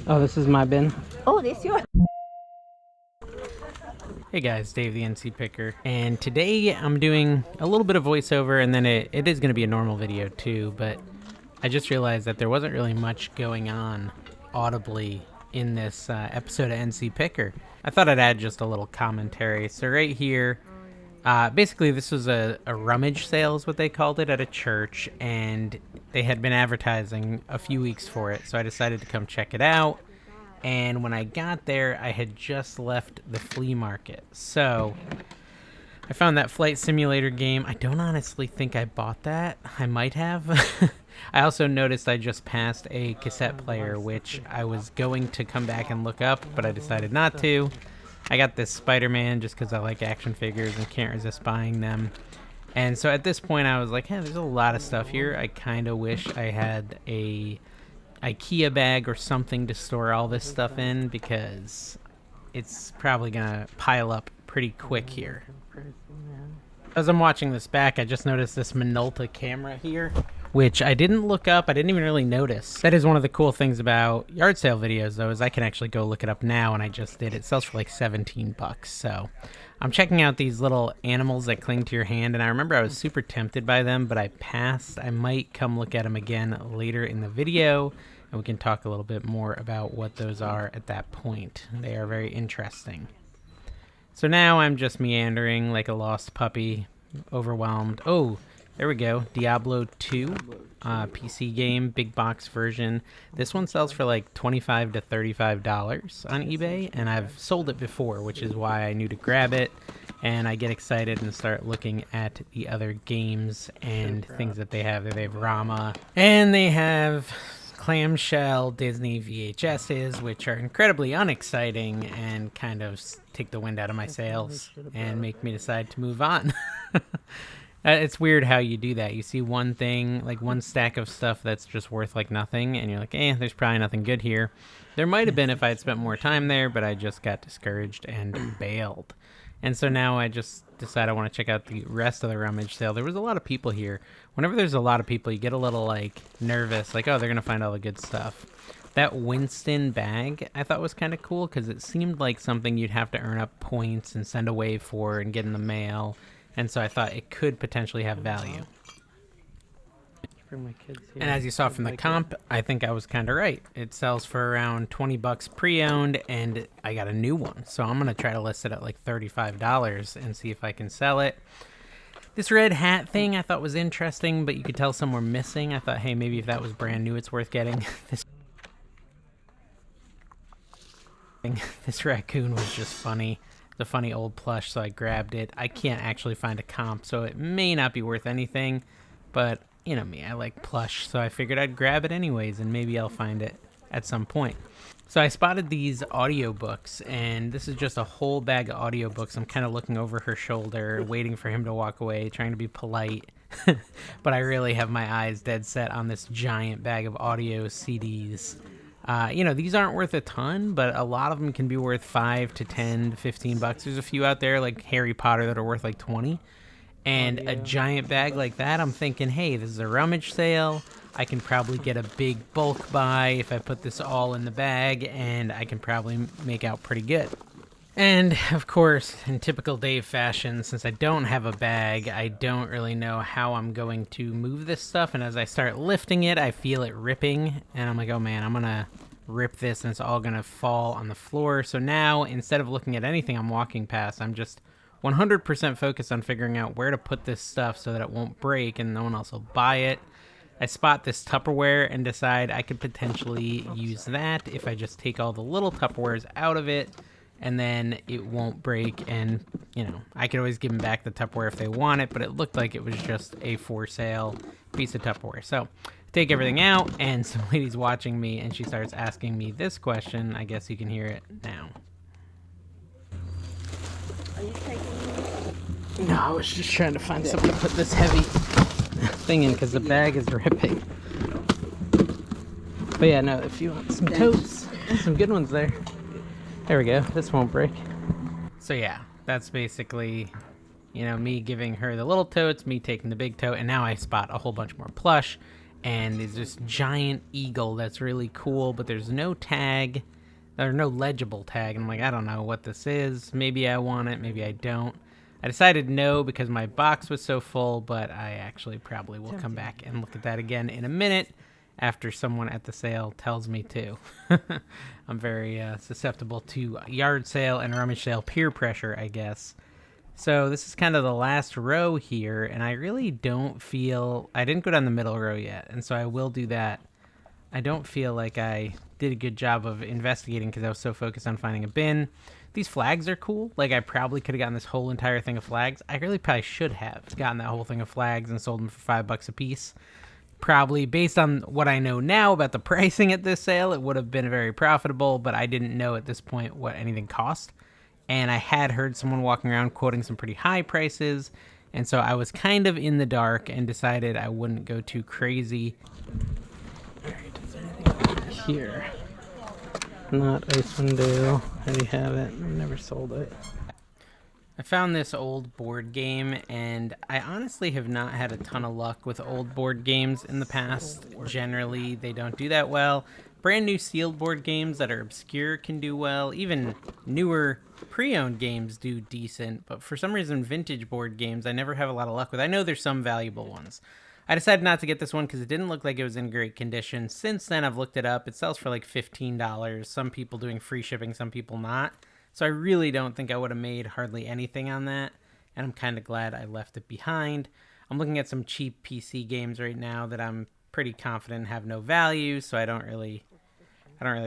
Oh, this is my bin. Oh, this yours? Hey guys, Dave the NC Picker, and today I'm doing a little bit of voiceover, and then it is going to be a normal video too, but I just realized that there wasn't really much going on audibly in this episode of NC Picker. I thought I'd add just a little commentary. So right here, basically this was a rummage sale is what they called it at a church, and they had been advertising a few weeks for it, so I decided to come check it out. And when I got there, I had just left the flea market. So I found that Flight Simulator game. I don't honestly think I bought that. I might have. I also noticed I just passed a cassette player, which I was going to come back and look up, but I decided not to. I got this Spider-Man just because I like action figures and can't resist buying them. And so at this point, I was like, hey, there's a lot of stuff here. I kind of wish I had a IKEA bag or something to store all this stuff in, because it's probably gonna pile up pretty quick here. As I'm watching this back, I just noticed this Minolta camera here, which I didn't look up. I didn't even really notice. That is one of the cool things about yard sale videos, though, is I can actually go look it up now, and I just did. It sells for like 17 bucks. So I'm checking out these little animals that cling to your hand, and I remember I was super tempted by them, but I passed. I might come look at them again later in the video, and we can talk a little bit more about what those are at that point. They are very interesting. So now I'm just meandering like a lost puppy, overwhelmed. Oh, there we go. Diablo 2, PC game, big box version. This one sells for like $25 to $35 on eBay, and I've sold it before, which is why I knew to grab it. And I get excited and start looking at the other games and things that they have. They have Rama, and they have clamshell Disney VHSs, which are incredibly unexciting and kind of take the wind out of my sails and make me decide to move on. It's weird how you do that. You see one thing, like one stack of stuff that's just worth like nothing, and you're like, there's probably nothing good here. There might have been if I had spent more time there, but I just got discouraged and bailed. And so now I just decide I want to check out the rest of the rummage sale. There was a lot of people here. Whenever there's a lot of people, you get a little like nervous, like, oh, they're going to find all the good stuff. That Winston bag I thought was kind of cool, because it seemed like something you'd have to earn up points and send away for and get in the mail. And so I thought it could potentially have value. And as you saw from the comp, I think I was kind of right. It sells for around 20 bucks pre-owned, and I got a new one. So I'm going to try to list it at like $35 and see if I can sell it. This red hat thing I thought was interesting, but you could tell some were missing. I thought, hey, maybe if that was brand new, it's worth getting. This raccoon was just funny. It's a funny old plush, so I grabbed it. I can't actually find a comp, so it may not be worth anything, but you know me, I like plush, so I figured I'd grab it anyways, and maybe I'll find it at some point. So I spotted these audiobooks, and this is just a whole bag of audiobooks. I'm kind of looking over her shoulder, waiting for him to walk away, trying to be polite, but I really have my eyes dead set on this giant bag of audio CDs. These aren't worth a ton, but a lot of them can be worth 5 to 10 to 15 bucks. There's a few out there like Harry Potter that are worth like 20. And a giant bag like that, I'm thinking, hey, this is a rummage sale. I can probably get a big bulk buy if I put this all in the bag, and I can probably make out pretty good. And, of course, in typical Dave fashion, since I don't have a bag, I don't really know how I'm going to move this stuff. And as I start lifting it, I feel it ripping. And I'm like, oh, man, I'm going to rip this, and it's all going to fall on the floor. So now, instead of looking at anything I'm walking past, I'm just 100% focused on figuring out where to put this stuff so that it won't break and no one else will buy it. I spot this Tupperware and decide I could potentially use that if I just take all the little Tupperwares out of it, and then it won't break. And, I could always give them back the Tupperware if they want it, but it looked like it was just a for sale piece of Tupperware. So take everything out, and some lady's watching me, and she starts asking me this question. I guess you can hear it now. Are you taking? No, I was just trying to find something to put this heavy thing in, because the bag is ripping. But yeah, no, if you want some totes, some good ones there. There we go. This won't break. So yeah, that's basically, me giving her the little totes, me taking the big tote, and now I spot a whole bunch more plush. and there's this giant eagle that's really cool, but there's no tag, or no legible tag. And I'm like, I don't know what this is. Maybe I want it, maybe I don't. I decided no because my box was so full, but I actually probably will come back and look at that again in a minute after someone at the sale tells me to. I'm very susceptible to yard sale and rummage sale peer pressure, I guess. So this is kind of the last row here, and I really don't feel... I didn't go down the middle row yet, and so I will do that. I don't feel like I did a good job of investigating because I was so focused on finding a bin. These flags are cool. Like, I probably could have gotten this whole entire thing of flags. I really probably should have gotten that whole thing of flags and sold them for $5 a piece. Probably, based on what I know now about the pricing at this sale, it would have been very profitable, but I didn't know at this point what anything cost. And I had heard someone walking around quoting some pretty high prices, and so I was kind of in the dark and decided I wouldn't go too crazy. Alright, is there anything here? Not Icewind Dale. I already have it. I've never sold it. I found this old board game, and I honestly have not had a ton of luck with old board games in the past. Generally, they don't do that well. Brand new sealed board games that are obscure can do well. Even newer pre-owned games do decent, but for some reason vintage board games I never have a lot of luck with. I know there's some valuable ones. I decided not to get this one because it didn't look like it was in great condition. Since then, I've looked it up. It sells for like $15. Some people doing free shipping, some people not. So I really don't think I would have made hardly anything on that, and I'm kind of glad I left it behind. I'm looking at some cheap PC games right now that I'm pretty confident have no value, so I don't really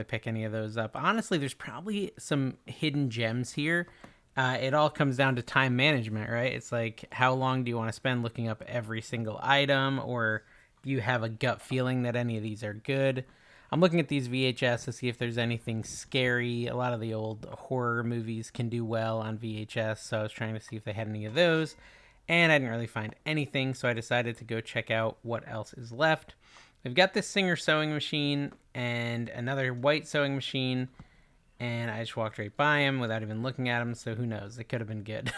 pick any of those up. Honestly, there's probably some hidden gems here. It all comes down to time management, right? It's like, how long do you want to spend looking up every single item, or do you have a gut feeling that any of these are good? I'm looking at these VHS to see if there's anything scary. A lot of the old horror movies can do well on VHS, so I was trying to see if they had any of those, and I didn't really find anything, so I decided to go check out what else is left. They've got this Singer sewing machine and another white sewing machine, and I just walked right by them without even looking at them, so who knows? It could have been good.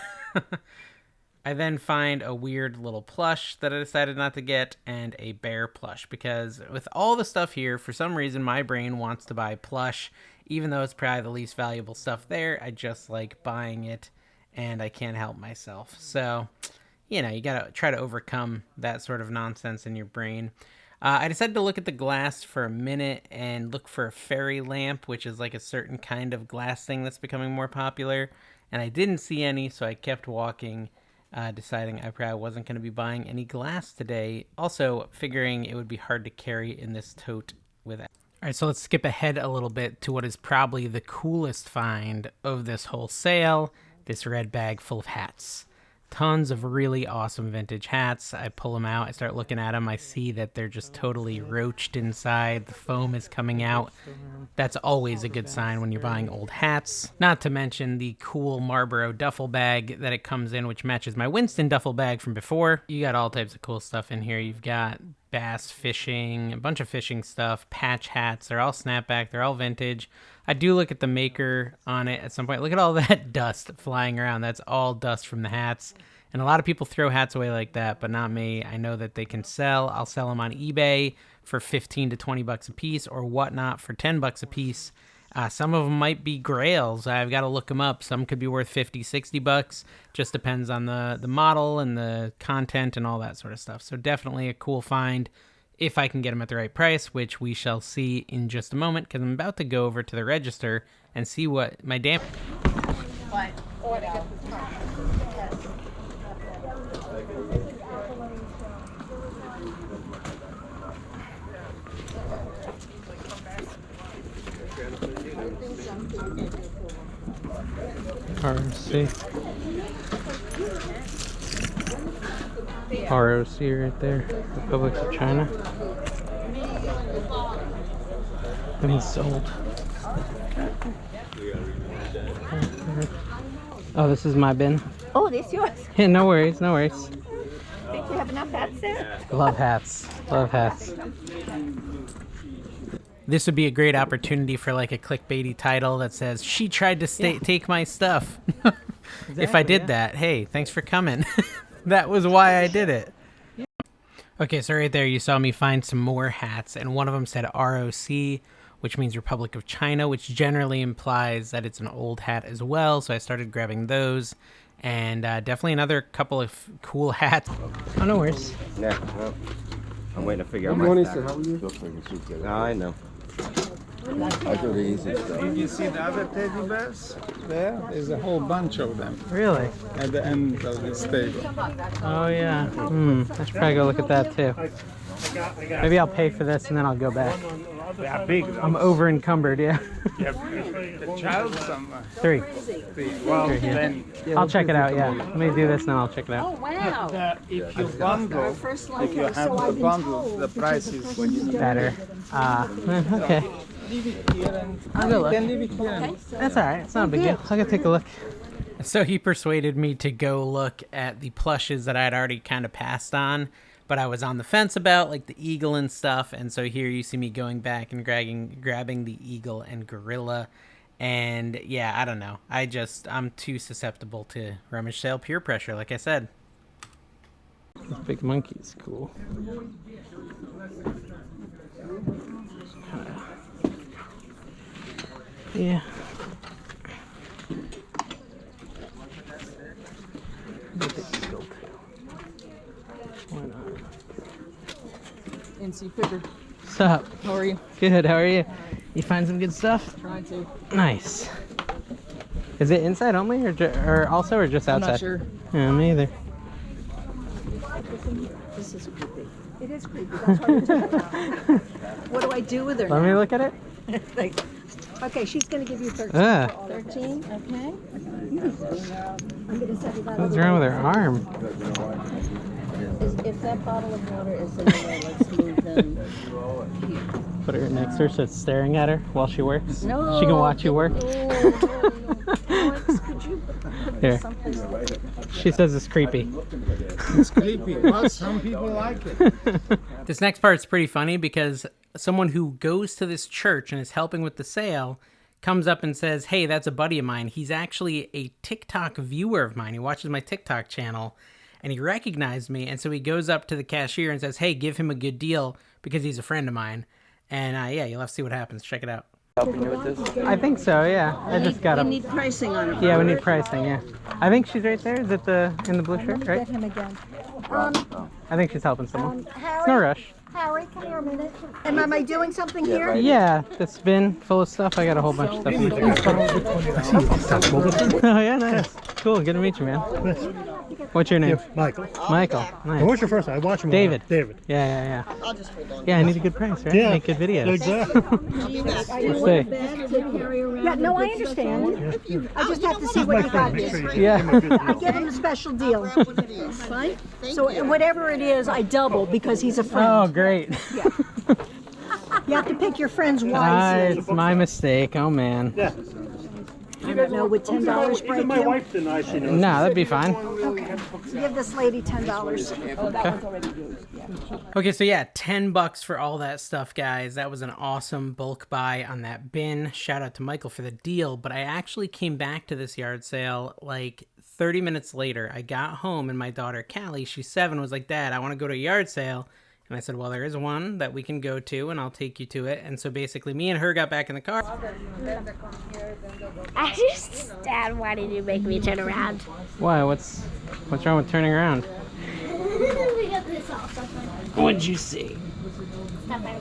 I then find a weird little plush that I decided not to get, and a bear plush, because with all the stuff here, for some reason my brain wants to buy plush, even though it's probably the least valuable stuff there. I just like buying it, and I can't help myself. So, you know, you gotta try to overcome that sort of nonsense in your brain. I decided to look at the glass for a minute and look for a fairy lamp, which is like a certain kind of glass thing that's becoming more popular, and I didn't see any, so I kept walking, deciding I probably wasn't going to be buying any glass today. Also, figuring it would be hard to carry in this tote with it. All right, so let's skip ahead a little bit to what is probably the coolest find of this whole sale, this red bag full of hats. Tons of really awesome vintage hats. I pull them out, I start looking at them, I see that they're just totally roached inside, the foam is coming out. That's always a good sign when you're buying old hats. Not to mention the cool Marlboro duffel bag that it comes in, which matches my Winston duffel bag from before. You got all types of cool stuff in here. You've got bass fishing, a bunch of fishing stuff, patch hats, they're all snapback, they're all vintage. I do look at the maker on it at some point. Look at all that dust flying around. That's all dust from the hats. And a lot of people throw hats away like that, but not me. I know that they can sell. I'll sell them on eBay for 15 to 20 bucks a piece, or whatnot for 10 bucks a piece. Some of them might be grails. I've got to look them up. Some could be worth 50, 60 bucks. Just depends on the model and the content and all that sort of stuff. So definitely a cool find if I can get them at the right price, which we shall see in just a moment, because I'm about to go over to the register and see what my damn... What? ROC right there, Republic of China. And he's sold. Oh, this is my bin. Oh, this yours. Yeah, no worries, no worries. Think we have enough hats there? Love hats, love hats. This would be a great opportunity for like a clickbaity title that says, "She tried to take my stuff." If I did that, hey, thanks for coming. That was why I did it. Okay, so right there you saw me find some more hats, and one of them said ROC, which means Republic of China, which generally implies that it's an old hat as well. So I started grabbing those, and definitely another couple of cool hats. Oh, no worries. Yeah, well, I'm waiting to figure out my stack. How are you? I know. I do the easy stuff. Did you see the other teddy bears? There's a whole bunch of them Really? at the end of this table. Oh, yeah. I should probably go look at that, too. Maybe I'll pay for this, and then I'll go back. They're big. I'm over encumbered, yeah. The child somewhere. Three. Well, yeah. then I'll check it out, yeah. Let me do this, and then I'll check it out. Wow. if you bundle, if you have the bundle, the price is Better. Okay. I'll go look. Then leave it here. And That's all right. It's not a big deal. I'll go take a look. So he persuaded me to go look at the plushes that I had already kind of passed on, but I was on the fence about, like the eagle and stuff. And so here you see me going back and grabbing the eagle and gorilla. And yeah, I don't know. I'm too susceptible to rummage sale peer pressure, like I said. Big monkey's cool. Yeah. Why not? NC Picker. What's up? How are you? Good, how are you? You find some good stuff? Trying to. Nice. Is it inside only or just outside? I'm not sure. Yeah, me either. This is creepy. It is creepy. That's why we took it out. What do I do with her? Let me look at it. Like, okay, she's going to give you 13. Ah. For all 13, okay? I'm going to set it out. What's wrong with her arm? If that bottle of water is in the way, let's move them here. Put her next to her so it's staring at her while she works. No. She can watch you work. Alex, could you put Here. something away? She says it's creepy. it's creepy. Well, some people like it. This next part's pretty funny because someone who goes to this church and is helping with the sale comes up and says, hey, that's a buddy of mine. He's actually a TikTok viewer of mine. He watches my TikTok channel and he recognized me. And so he goes up to the cashier and says, hey, give him a good deal because he's a friend of mine. And yeah, you'll have to see what happens. Check it out. Helping you with this? I think so, yeah. I just got We him. need pricing on it. Yeah, we need pricing, yeah. I think she's right there. Is it in the blue Let shirt, me right? get him again. I think she's helping someone. Harry, It's no rush. Harry, come here a minute. Am I doing something here? Yeah, this bin full of stuff. I got a whole bunch of stuff in there. Oh, yeah, nice. Cool, good to meet you, man. What's your name? Michael. Michael. Nice. What's your first name? I watch him. David. David. Yeah. Yeah, I need a good price, right? Yeah. Make good videos. Exactly. We'll see. Yeah, no, I understand. I just have to see what you got. Make sure you Yeah. give him a good I deal. give him a special deal. Fine? So whatever it is, I double because he's a friend. Oh, great. You have to pick your friends Ah, wisely. it's my mistake. Oh, man. Yeah. I don't know, would $10 break Even my you? wife denies she knows. No, that'd be fine. Okay, give this lady $10. Okay, so yeah, $10 for all that stuff, guys. That was an awesome bulk buy on that bin. Shout out to Michael for the deal. But I actually came back to this yard sale like 30 minutes later. I got home and my daughter Callie, she's 7, was like, Dad, I want to go to a yard sale. And I said, well, there is one that we can go to and I'll take you to it. And so basically me and her got back in the car. I just, Dad, why did you make me turn around? Why? What's wrong with turning around? We got this all stuff like What'd you see? stuff like,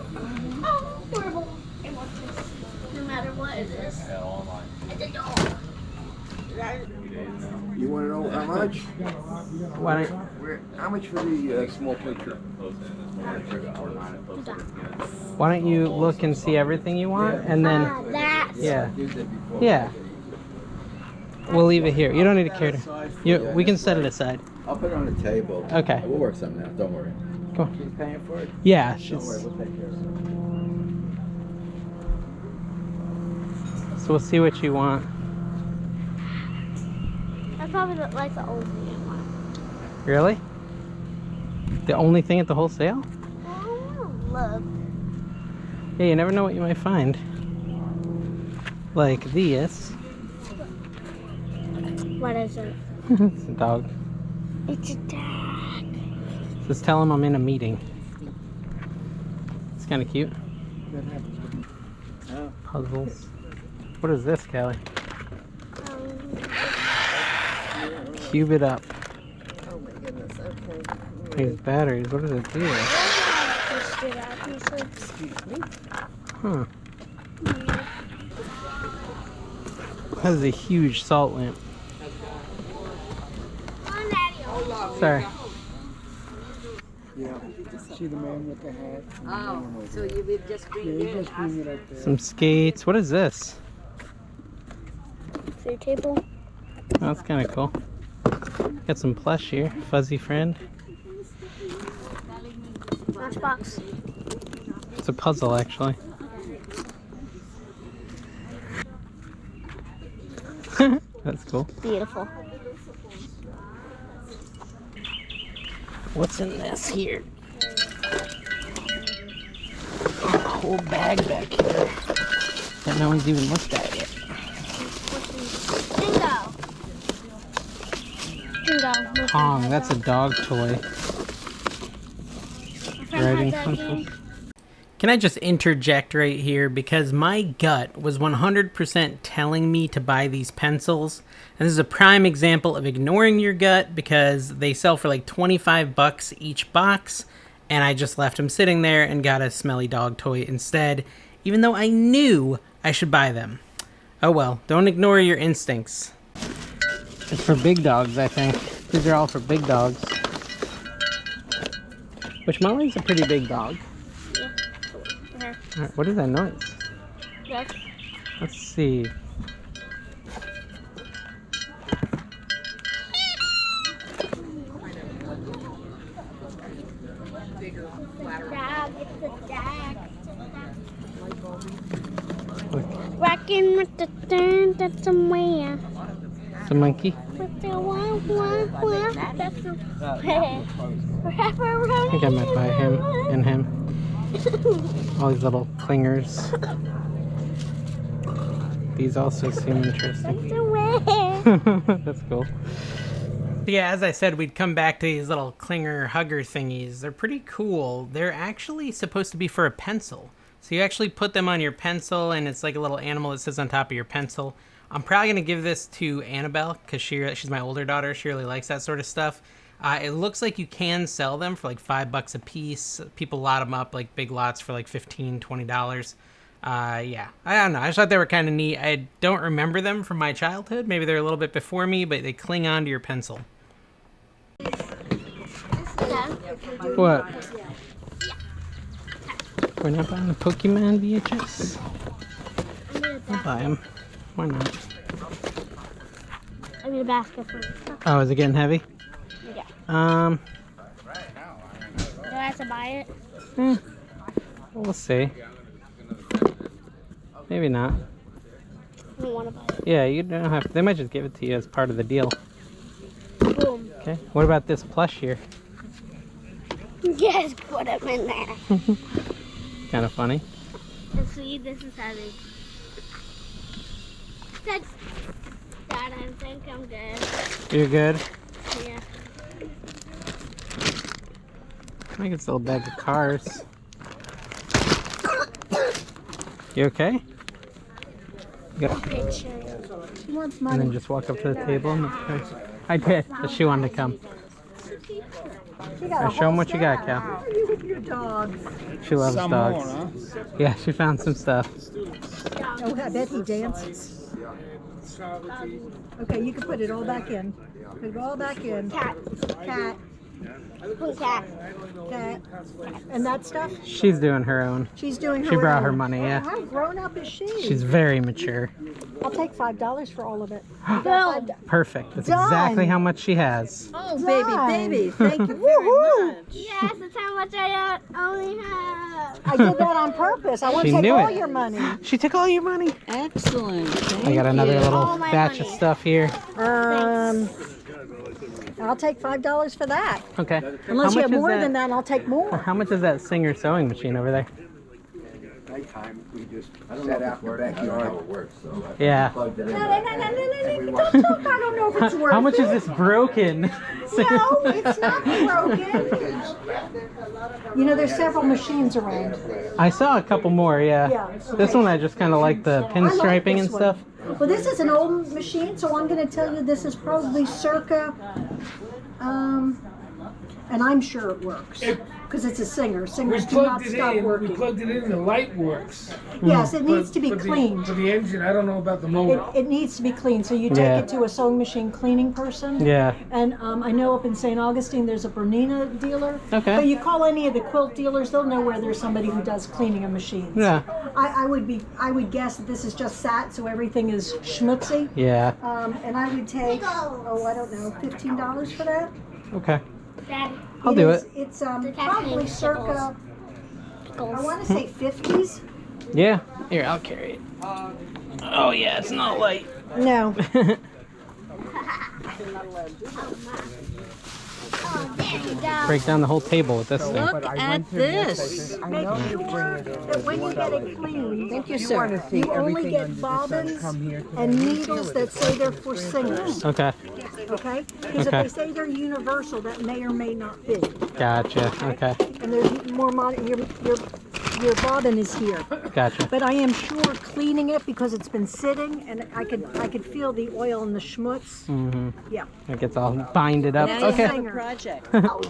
oh, horrible. I want this, no matter what it is. It's a dog. You want to know how much? Why don't How much for the small picture? you look and see everything you want and then That's yeah. We'll leave it here. You don't need to carry it. We can set it aside. I'll put it on the table. Okay. We'll work something out. Don't worry. Come on. She's paying for it? Yeah, Don't worry. she's, We'll take care of it. so we'll see what you want. I probably look like the old man one. Really? The only thing at the whole sale? Oh, look. Yeah, you never know what you might find. Like this. What is it? It's a dog. It's a dog. Just tell him I'm in a meeting. It's kind of cute. Puzzles. What is this, Callie? Cube it up. Oh my goodness, okay. These batteries, what does it do? Huh. That is a huge salt lamp. Sorry. Yeah. See the man with the hat? Oh, so you just bring Yeah, just bring it up there. Some skates. What is this? Food table. Oh, that's kind of cool. Got some plush here. Fuzzy friend. Lunchbox. It's a puzzle, actually. That's cool. Beautiful. What's in this here? A whole bag back here that no one's even looked at yet. Bingo. Pong, that's a dog toy. Riding pencils. Can I just interject right here, because my gut was 100% telling me to buy these pencils, and this is a prime example of ignoring your gut, because they sell for like 25 bucks each box, and I just left them sitting there and got a smelly dog toy instead, even though I knew I should buy them. Oh well, don't ignore your instincts. It's for big dogs, I think. These are all for big dogs. Which Molly's a pretty big dog. Alright, what is that noise? Yes. Let's see. Dog, it's a dog. Rocking with the turn, that's a man. It's a monkey. With the one, that's a I think I might buy him and him. All these little clingers. These also seem interesting. That's cool. Yeah, as I said, we'd come back to these little clinger hugger thingies. They're pretty cool. They're actually supposed to be for a pencil. So you actually put them on your pencil, and it's like a little animal that sits on top of your pencil. I'm probably going to give this to Annabelle, because she's my older daughter. She really likes that sort of stuff. It looks like you can sell them for like $5 a piece. People lot them up, like big lots, for like $15, $20. Yeah, I don't know. I just thought they were kind of neat. I don't remember them from my childhood. Maybe they're a little bit before me, but they cling on to your pencil. What? We're not buying the Pokemon VHS? I'll buy them. Why not? I need a basket for it. Oh, is it getting heavy? Yeah. Um, Do I have to buy it? we'll see. Maybe not. I don't want to buy it. Yeah, you don't have to. They might just give it to you as part of the deal. Boom. Okay. What about this plush here? Yes, put them in there. Kind of funny. And see, this is heavy. Dad, I think I'm good. You're good? Yeah. I can still a bag of cars. You okay? You got, Picture. She wants and money. then just walk up to the table and I did, but she wanted to come. She got Now a show 'em whole what you got, stack. Cal. How are you with your dogs? She loves Some dogs. more, huh? Yeah, she found some stuff. Oh, I bet he dances. Okay, you can put it all back in. Put it all back in. Cat. Cat, Cat. cat. And that stuff, She's doing her own. she's doing her She brought own. her money, yeah. How grown up is she? She's very mature. I'll take $5 for all of it. Go. Perfect. That's Done. exactly how much she has. Oh, baby, thank you very much. Yes, that's how much I only have. I did that on purpose. I want She to take knew all it. your money. She took all your money. Excellent. I got another little All my batch of money. stuff here. I'll take $5 for that. Okay. Unless you have is more that- than that, I'll take more. How much is that Singer sewing machine over there? nighttime, we just I don't know set if out it's the working. I don't know how backyard. it works, so Yeah. plugged it in. No, don't talk. I don't know if it's working. How much is this broken? No, it's not broken. You know, there's several machines around. I saw a couple more, yeah. Yeah, This okay. one I just kind of like the I like pinstriping this and one. stuff. Well, this is an old machine, so I'm going to tell you this is probably circa, and I'm sure it works because it's a Singer. We Singers do not plugged it stop in. We working. plugged it in. The light works. Yes, it needs to be But cleaned. For the engine, I don't know about the motor. It needs to be cleaned. So you take Yeah. it to a sewing machine cleaning person. Yeah. And I know up in St. Augustine there's a Bernina dealer. Okay. But you call any of the quilt dealers, they'll know where there's somebody who does cleaning of machines. Yeah. I would guess that this is just sat, so everything is schmutzy. Yeah. And I would take, I don't know, $15 for that. Okay. Daddy. I'll do is- it. It's That's probably maybe circa, I Pickles. want to say 50s. Yeah. Here, I'll carry it. Oh yeah, it's not light. No. Oh, there you go. Break down the whole table with this thing. Look at this. Make sure that when you get it cleaned, thank you, sir. You only get bobbins and needles that say they're for singers. Okay. Okay? Because Okay. if they say they're universal, that may or may not be. Gotcha. Okay. And there's more modern. Your bobbin is here. Gotcha. But I am sure cleaning it because it's been sitting, and I could feel the oil and the schmutz. Mm-hmm. Yeah. It gets all binded up. Now you Okay. sing project.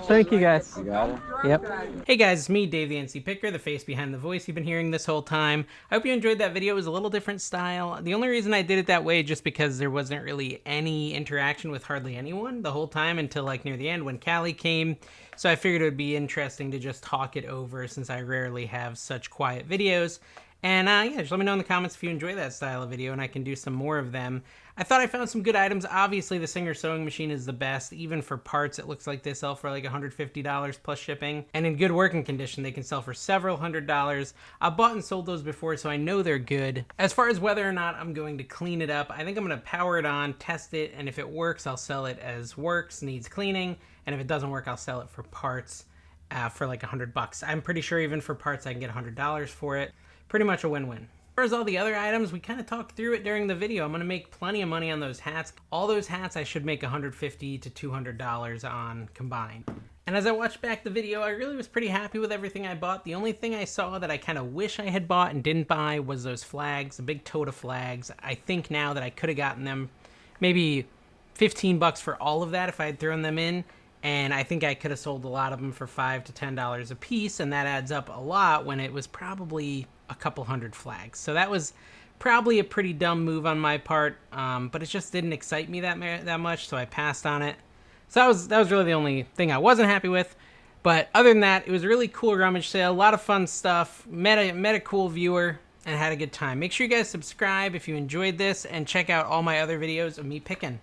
Thank you guys. You got it? Yep. Hey guys, it's me, Dave the NC Picker, the face behind the voice you've been hearing this whole time. I hope you enjoyed that video. It was a little different style. The only reason I did it that way just because there wasn't really any interaction with hardly anyone the whole time until like near the end when Callie came. So I figured it would be interesting to just talk it over since I rarely have such quiet videos. And yeah, just let me know in the comments if you enjoy that style of video and I can do some more of them. I thought I found some good items. Obviously, the Singer sewing machine is the best. Even for parts, it looks like they sell for like $150 plus shipping. And in good working condition, they can sell for several $100s. I've bought and sold those before, so I know they're good. As far as whether or not I'm going to clean it up, I think I'm going to power it on, test it, and if it works, I'll sell it as works, needs cleaning. And if it doesn't work, I'll sell it for parts for like $100. I'm pretty sure even for parts, I can get $100 for it. Pretty much a win-win. As far as all the other items, we kind of talked through it during the video. I'm going to make plenty of money on those hats. All those hats I should make $150 to $200 on combined. And as I watched back the video, I really was pretty happy with everything I bought. The only thing I saw that I kind of wish I had bought and didn't buy was those flags, the big tote of flags. I think now that I could have gotten them maybe $15 for all of that if I had thrown them in. And I think I could have sold a lot of them for $5 to $10 a piece, and that adds up a lot when it was probably a couple hundred flags. So that was probably a pretty dumb move on my part, but it just didn't excite me that much, so I passed on it. So that was really the only thing I wasn't happy with. But other than that, it was a really cool rummage sale, a lot of fun stuff, met a cool viewer, and had a good time. Make sure you guys subscribe if you enjoyed this, and check out all my other videos of me picking.